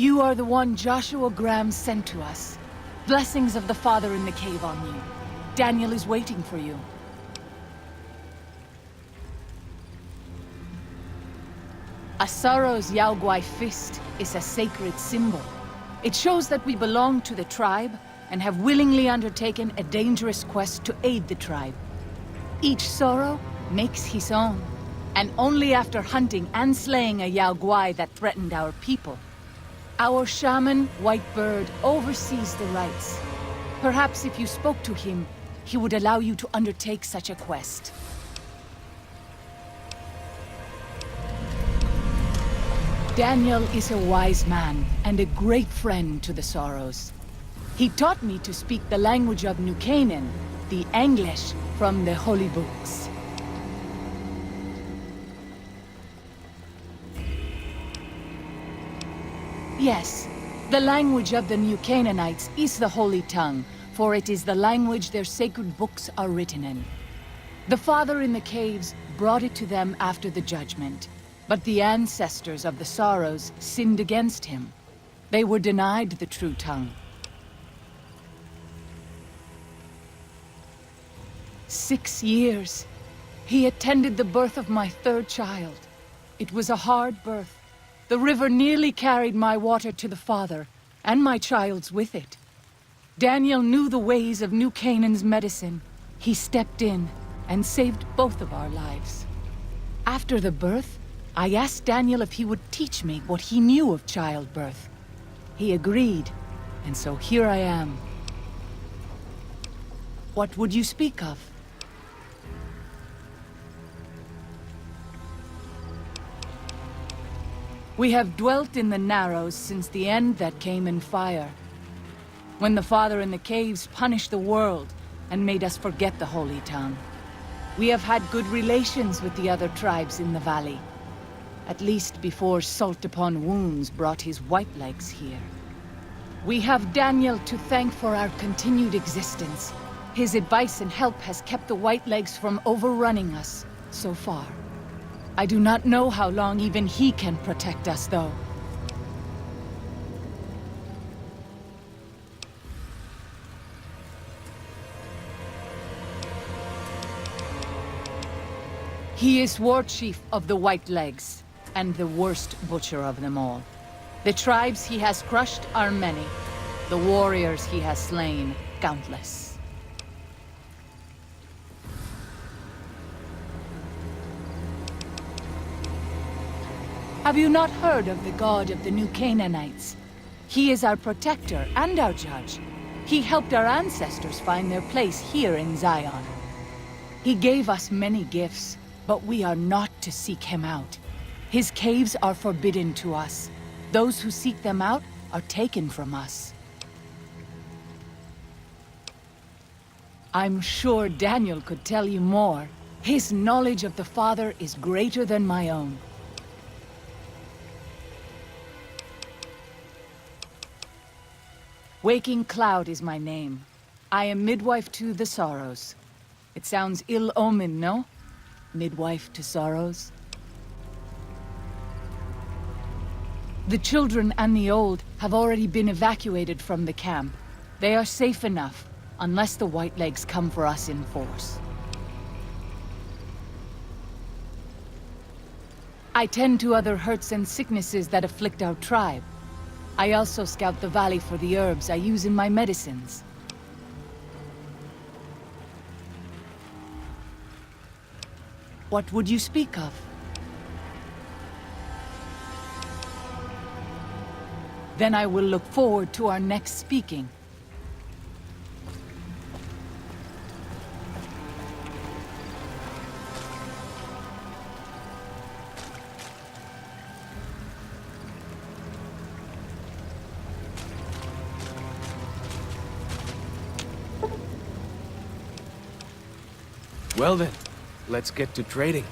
You are the one Joshua Graham sent to us. Blessings of the Father in the cave on you. Daniel is waiting for you. Asaro's Yao Guai fist is a sacred symbol. It shows that we belong to the tribe and have willingly undertaken a dangerous quest to aid the tribe. Each Sorrow makes his own, and only after hunting and slaying a Yao Guai that threatened our people. Our shaman, White Bird, oversees the rites. Perhaps if you spoke to him, he would allow you to undertake such a quest. Daniel is a wise man and a great friend to the Sorrows. He taught me to speak the language of New Canaan, the English from the holy books. Yes, the language of the New Canaanites is the Holy Tongue, for it is the language their sacred books are written in. The Father in the caves brought it to them after the judgment, but the ancestors of the Sorrows sinned against him. They were denied the true tongue. 6 years. He attended the birth of my 3rd child. It was a hard birth. The river nearly carried my water to the Father, and my child's with it. Daniel knew the ways of New Canaan's medicine. He stepped in and saved both of our lives. After the birth, I asked Daniel if he would teach me what he knew of childbirth. He agreed, and so here I am. What would you speak of? We have dwelt in the Narrows since the end that came in fire. When the Father in the caves punished the world and made us forget the Holy Tongue. We have had good relations with the other tribes in the valley. At least before Salt Upon Wounds brought his Whitelegs here. We have Daniel to thank for our continued existence. His advice and help has kept the Whitelegs from overrunning us so far. I do not know how long even he can protect us, though. He is war chief of the Whitelegs, and the worst butcher of them all. The tribes he has crushed are many. The warriors he has slain, countless. Have you not heard of the god of the New Canaanites? He is our protector and our judge. He helped our ancestors find their place here in Zion. He gave us many gifts, but we are not to seek him out. His caves are forbidden to us. Those who seek them out are taken from us. I'm sure Daniel could tell you more. His knowledge of the Father is greater than my own. Waking Cloud is my name. I am midwife to the Sorrows. It sounds ill-omened, no? Midwife to Sorrows. The children and the old have already been evacuated from the camp. They are safe enough, unless the Whitelegs come for us in force. I tend to other hurts and sicknesses that afflict our tribe. I also scout the valley for the herbs I use in my medicines. What would you speak of? Then I will look forward to our next speaking. Well then, let's get to trading.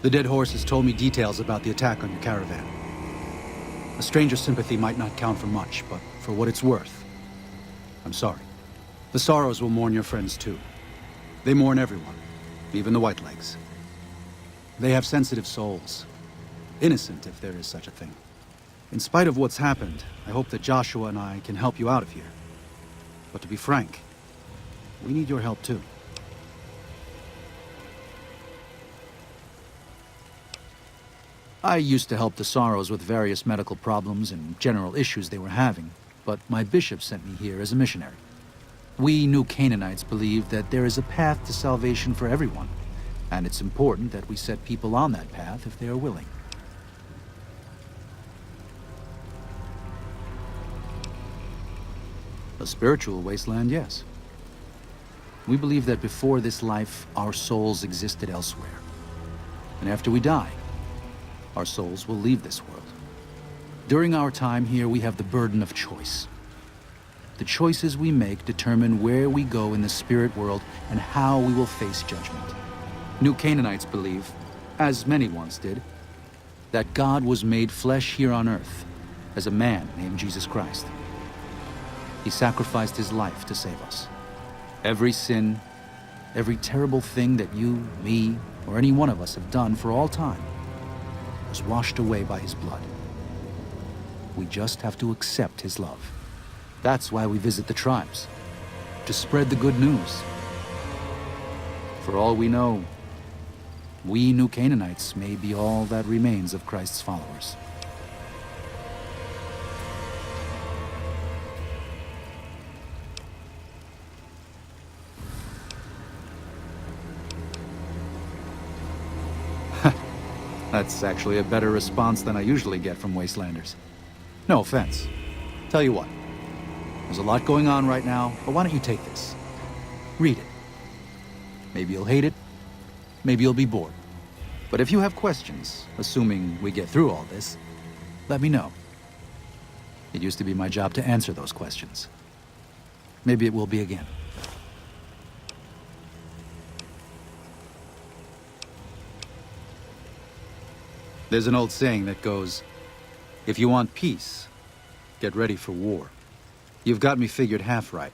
The Dead Horse has told me details about the attack on your caravan. A stranger's sympathy might not count for much, but for what it's worth, I'm sorry. The Sorrows will mourn your friends too. They mourn everyone, even the Whitelegs. They have sensitive souls. Innocent, if there is such a thing. In spite of what's happened, I hope that Joshua and I can help you out of here. But to be frank, we need your help too. I used to help the Sorrows with various medical problems and general issues they were having, but my bishop sent me here as a missionary. We New Canaanites believe that there is a path to salvation for everyone, and it's important that we set people on that path if they are willing. A spiritual wasteland, yes. We believe that before this life, our souls existed elsewhere. And after we die, our souls will leave this world. During our time here, we have the burden of choice. The choices we make determine where we go in the spirit world and how we will face judgment. New Canaanites believe, as many once did, that God was made flesh here on earth as a man named Jesus Christ. He sacrificed his life to save us. Every sin, every terrible thing that you, me, or any one of us have done for all time was washed away by his blood. We just have to accept his love. That's why we visit the tribes, to spread the good news. For all we know, we New Canaanites may be all that remains of Christ's followers. That's actually a better response than I usually get from Wastelanders. No offense. Tell you what, there's a lot going on right now, but why don't you take this? Read it. Maybe you'll hate it, maybe you'll be bored. But if you have questions, assuming we get through all this, let me know. It used to be my job to answer those questions. Maybe it will be again. There's an old saying that goes, if you want peace, get ready for war. You've got me figured half right.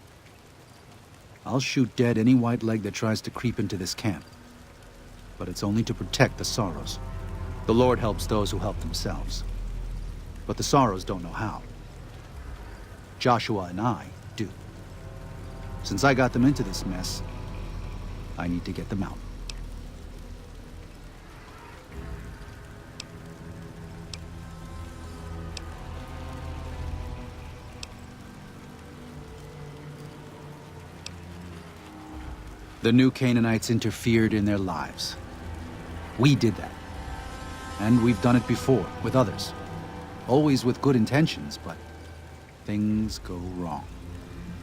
I'll shoot dead any white leg that tries to creep into this camp. But it's only to protect the Sorrows. The Lord helps those who help themselves. But the Sorrows don't know how. Joshua and I do. Since I got them into this mess, I need to get them out. The New Canaanites interfered in their lives. We did that. And we've done it before, with others. Always with good intentions, but things go wrong.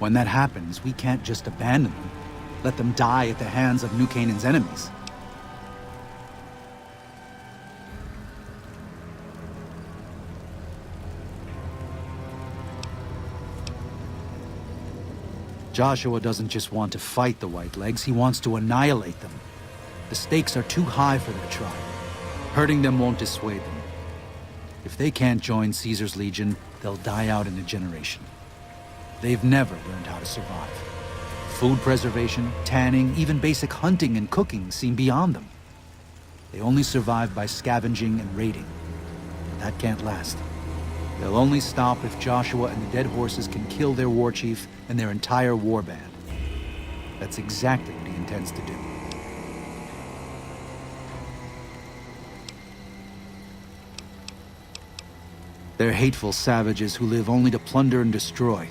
When that happens, we can't just abandon them, let them die at the hands of New Canaan's enemies. Joshua doesn't just want to fight the Whitelegs, he wants to annihilate them. The stakes are too high for their tribe. Hurting them won't dissuade them. If they can't join Caesar's legion, they'll die out in a generation. They've never learned how to survive. Food preservation, tanning, even basic hunting and cooking seem beyond them. They only survive by scavenging and raiding. But that can't last. They'll only stop if Joshua and the Dead Horses can kill their war chief and their entire war band. That's exactly what he intends to do. They're hateful savages who live only to plunder and destroy.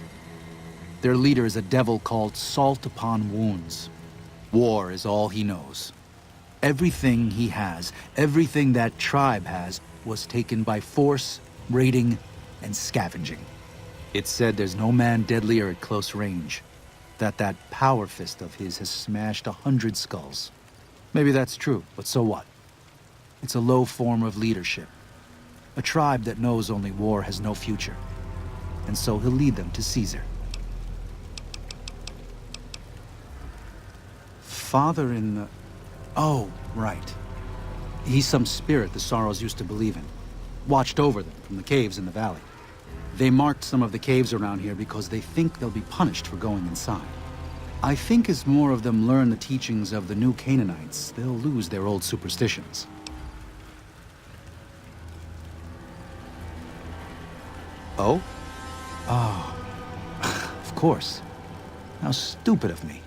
Their leader is a devil called Salt Upon Wounds. War is all he knows. Everything he has, everything that tribe has, was taken by force, raiding, and scavenging. It's said there's no man deadlier at close range, that power fist of his has smashed 100 skulls. Maybe that's true, but so what? It's a low form of leadership. A tribe that knows only war has no future. And so he'll lead them to Caesar. Father in the... Oh, right. He's some spirit the Sorrows used to believe in. Watched over them from the caves in the valley. They marked some of the caves around here because they think they'll be punished for going inside. I think as more of them learn the teachings of the new Canaanites, they'll lose their old superstitions. Oh? Oh. Of course. How stupid of me.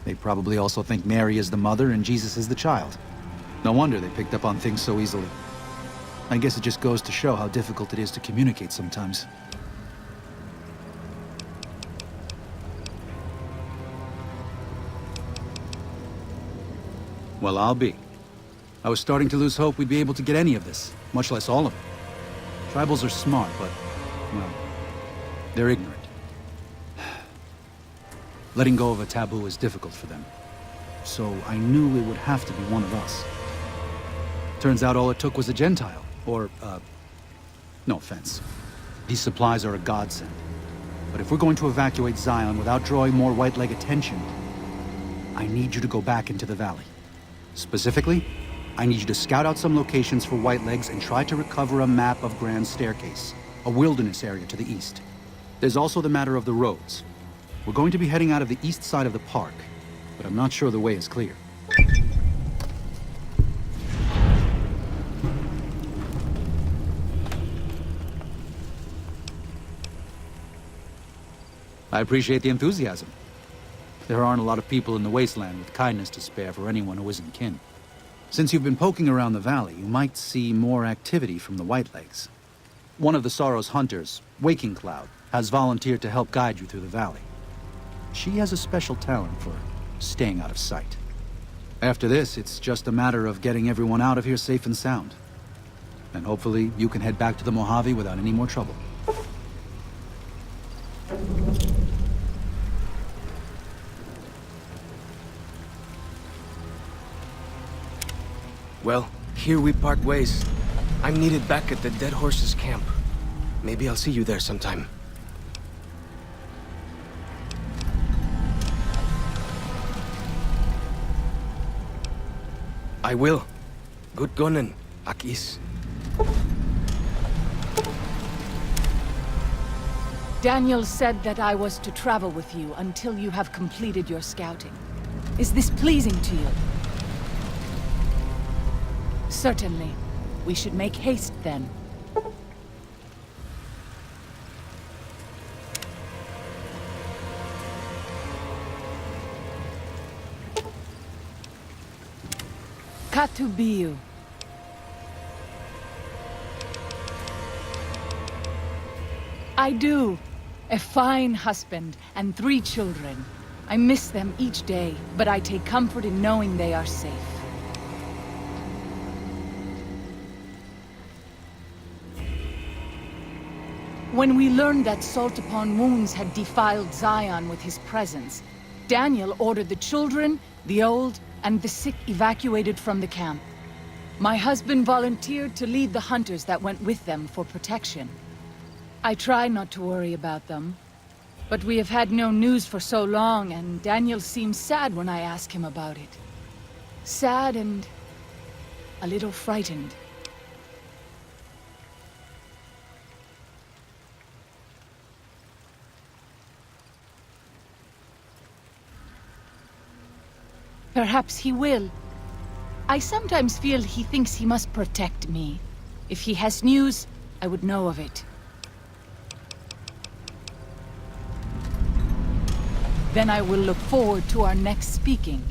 They probably also think Mary is the mother and Jesus is the child. No wonder they picked up on things so easily. I guess it just goes to show how difficult it is to communicate sometimes. Well, I'll be. I was starting to lose hope we'd be able to get any of this, much less all of it. Tribals are smart, but, well, they're ignorant. Letting go of a taboo is difficult for them. So I knew it would have to be one of us. Turns out all it took was a Gentile, or, no offense. These supplies are a godsend. But if we're going to evacuate Zion without drawing more White Leg attention, I need you to go back into the valley. Specifically, I need you to scout out some locations for White Legs and try to recover a map of Grand Staircase, a wilderness area to the east. There's also the matter of the roads. We're going to be heading out of the east side of the park, but I'm not sure the way is clear. I appreciate the enthusiasm. There aren't a lot of people in the wasteland with kindness to spare for anyone who isn't kin. Since you've been poking around the valley, you might see more activity from the Whitelegs. One of the Sorrows hunters, Waking Cloud, has volunteered to help guide you through the valley. She has a special talent for staying out of sight. After this, it's just a matter of getting everyone out of here safe and sound. And hopefully, you can head back to the Mojave without any more trouble. Well, here we part ways. I'm needed back at the Dead Horses camp. Maybe I'll see you there sometime. I will. Good gunning, Akis. Daniel said that I was to travel with you until you have completed your scouting. Is this pleasing to you? Certainly. We should make haste then. Katubiu. I do. A fine husband and 3 children. I miss them each day, but I take comfort in knowing they are safe. When we learned that Salt Upon Wounds had defiled Zion with his presence, Daniel ordered the children, the old, and the sick evacuated from the camp. My husband volunteered to lead the hunters that went with them for protection. I try not to worry about them, but we have had no news for so long, and Daniel seems sad when I ask him about it. Sad and a little frightened. Perhaps he will. I sometimes feel he thinks he must protect me. If he has news, I would know of it. Then I will look forward to our next speaking.